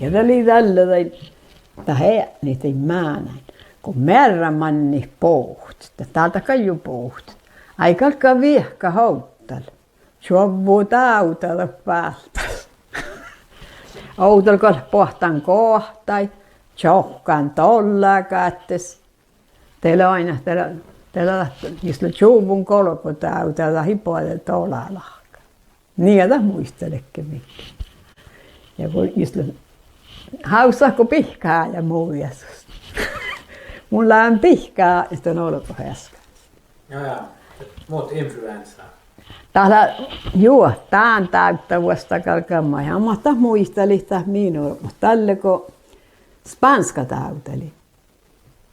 Ja tämä oli tällainen, niitä ei määnäin. Kun märrä manni pohut, täältä kaju pohut. Aikalkaan viehkä houttal. Suovuu tautalla päältä. Outalko pohtan kohtai, tjohkaan tolla kättes. Teillä aina, teillä jos suuvun kolko tautalla hipoille tolalahka. Niitä muistelekin mitään. Ja kun just hausahko pihkaa ja muu Jeesus. Mulla on pihkaa, ja sitten on olko äsken. Ja, muut influenssa. Täällä juotaan täyttä vuosta kalkamaa. Ja mä muistelin minua, mutta tälle kun spanska täyteli.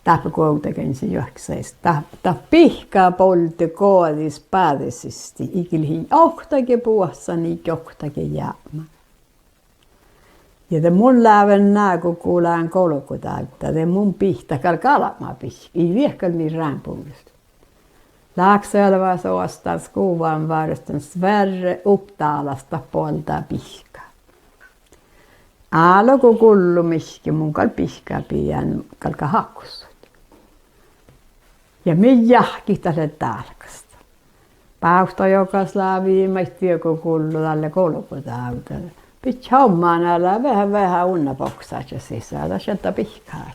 Täppä kuitenkin se juokseista. Tämä pihkaa poltti koodis päädisesti. Ikilhin johtakin puhussa, niin johtakin jäämään. Ja mun läven nää, kun kuulaan kolko täyttä, ja mun pihta kalkalamaa pihka. Ei viehkäl niin räämpuudesta. Laakselva suostas kuvan varustan Sverre Upptalasta puolta pihkaa. Aalo kun kullu miski mun kal pihkaa pian kalka hakkussa. Ja min jahki tälle tarkasta. Pausta joka viimeistä kun kullu tälle kolko täyttä. Pitää hommaan älä vähän unnapoksaa ja sisällä sieltä pihkaa.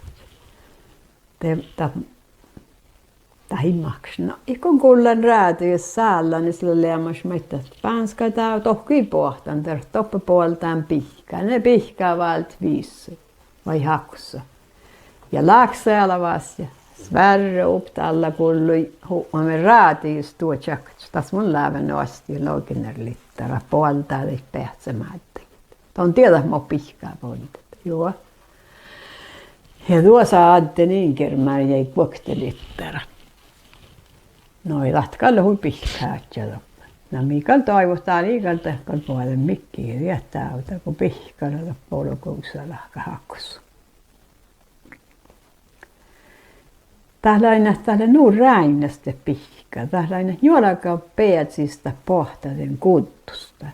Tahimmaksi. No, ikon kullan räätyys säällä, niin sillä leemas meitä, että Spanska tää tohkii pohtan, ter toppapuoltaan pihkaa. Ne pihkaa vaalt viisi vai hakussa. Ja Laakseella vas ja Sverre Upptalla kuului huomamme räätyys tuo tjakt. Tässä mun läven asti loikiner littara puoltaan ei päätsemään. On tiedä, mä pihkaa poltet. Joo. Ja tuossa adde niin kermään jäi kuoktelittara. No ei lähtkällä hui pihkaa. No mikä toivottaa liikalta, kun puolen mikkiä viettää, kun pihkalla polkoussa lahka hakkussa. Tällainen nuun räinästä pihkaa. Tällainen juolakaa peätsistä pohtaden kuttusta.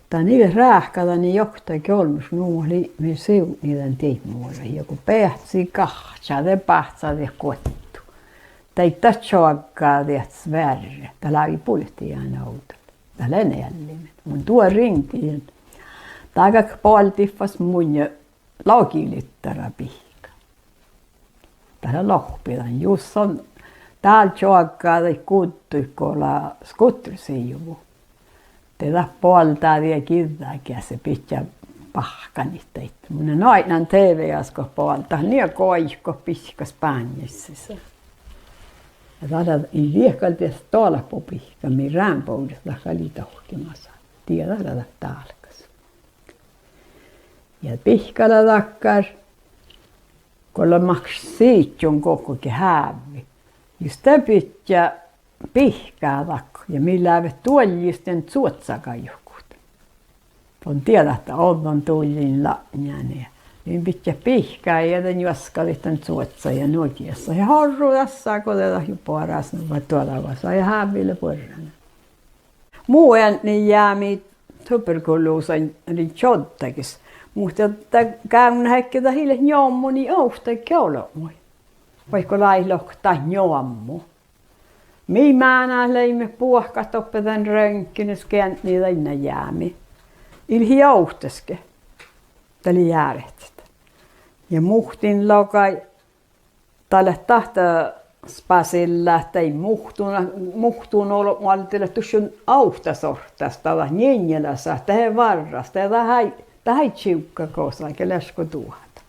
Tai niille räähkällä niin johtaa kolmus nuun oli me siu niiden tiimuilla. Joku pehtsi kahtsaa, te pahtsaa ja kottu. Teitä tjoakkaa teet Sverre. Täällä ei pulti aina autolla. Täällä on jälleen. Mun tuo rintiin. Taikka puoltiffas mun jo laukilittara pihka. Täällä lohpilan. Just on täällä tjoakkaa te kuttu, kun ollaan skuttrisiivu. Teillä puoltaa vielä kirjaakin se pitää pahkanit teitä. Mun nainen TV-asko puoltaa. Niin koihko pihka Spanjassa. Ja täällä ei viehkalti edes tolpu pihka. Minä räämpoudesta oli tohkimassa. Tiedä tätä talkas. Ja pihkalla takkar. Kun on maks siitjun kokokin hävi. Just pitää pihkaa takka. Ja millä ei tuollisten suotsakajuhkut. On tiedä, että on tullin la'njani. Niin pitää pihkaa ja joten juoskalitan suotsa ja nuokiassa. Ja horru tässä kodella jo puoras, vai tuolla vasta ja häville puorana. Muuen niin jäämi tuberkuloosan niin tjottakis. Mutta käyn häkketä hille njommu niin ousta keolomui. Vaikka laihlohtaa njommu. Miimään leimme puhkat oppetan rönkkinys kent niitä inna jäämi. Ilhi jouhteske. Täli järjestet. Ja muhtin lokai tälle tahta spasilla, että ei muhtuun ollut muoltille tuossa auhtasortasta, tällä njänjelässä, tähän varrasta, tähän tsiukka kosa, eikä läsko tuota.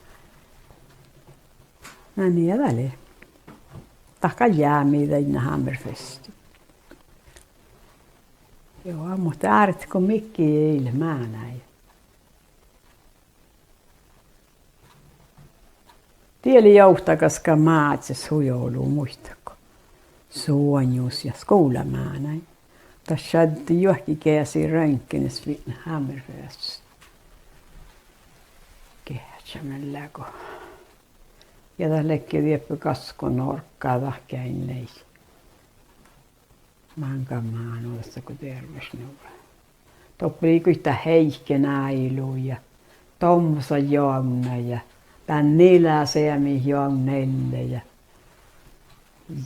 No niin väliin. Taka jäämiä inna Hammerfesti. Joo, mutta äärettikö mikki ei ilmäänäin. Tieli jouhtakaskaan maatses hujouluu muistako. Suonjus ja skoulamäänäin. Tässä on johonkin käsi rönkkinnes viin Hammerfest. Kehtsämän läko. Ja tässä lekkii vieppä kaskon orkkaa tahkein leis. Mankamaan ollessa kun terveysneuvola. Toppeli yhtä heikkenä ailu ja tommosa joonna ja tän niläseemi joonnelle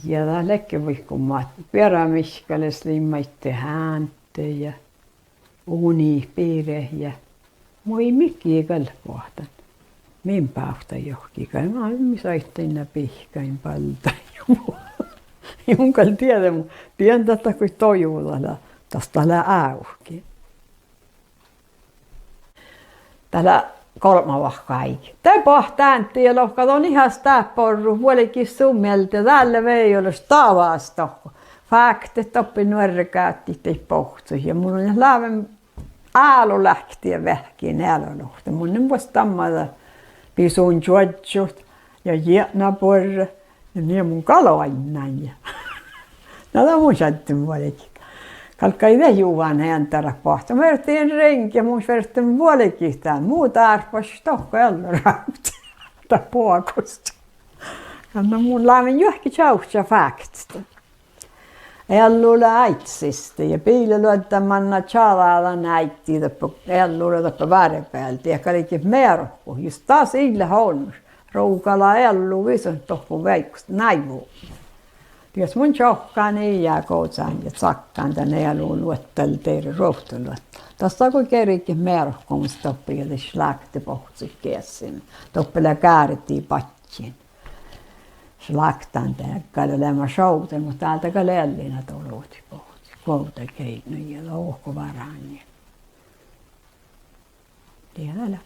ja tää lekkevihkumaat perämiskales limmaitte häänte ja unipiire ja moi mikki kalpohtan. Min pähtä johonkin. Mä misaittain pihkain palta. Junkal tiedä, mutta pientä kuin tojuudella. Tästä täällä auki. Täällä kolmavahkaik. Tämä pahtaan tielo, katon ihan sitä porru. Vuolikin summelta. Täällä vei olisi tavasta. Faktet oppi nuorrekäytti tei pohtu. Ja mun on laaven aalu lähtien vähkiin äälunuhta. Mun on voisi tammata pisun juotsut ja jätnä porre. Ja niin mun kaloinnan. Ja näitä mun sattin vuolikin. Kalkkai vejuvan häntä pohtu. Mä vertiin renki ja mun vertiin vuolikin tämän. Muuta arpas tohko ello rauti. Tää puokusta. Kanna mun laaven johonkin tjauhtsa faktista. Ellulla aitsista ja piileluotta manna tjalalla näitti ellulla toppa vääräpäältä ja kalikin merkku. Just taas ille holmus. Roukala ellu vison tohku veikusta näivuu. Jos mun tjohkaan niin jää koutsaan ja sakkaan tänne elluun luottelu teidän rohtelua. Tästä on kuin kerikin merkku, kun stoppi ja slakti pohtsi kessin. Toppilla käärittiin patjiin. Slaktan täällä lämmä showten, mutta täältä kalellina tuluuti pohti. Kouta keinu ja louhko varaan. Tiedä.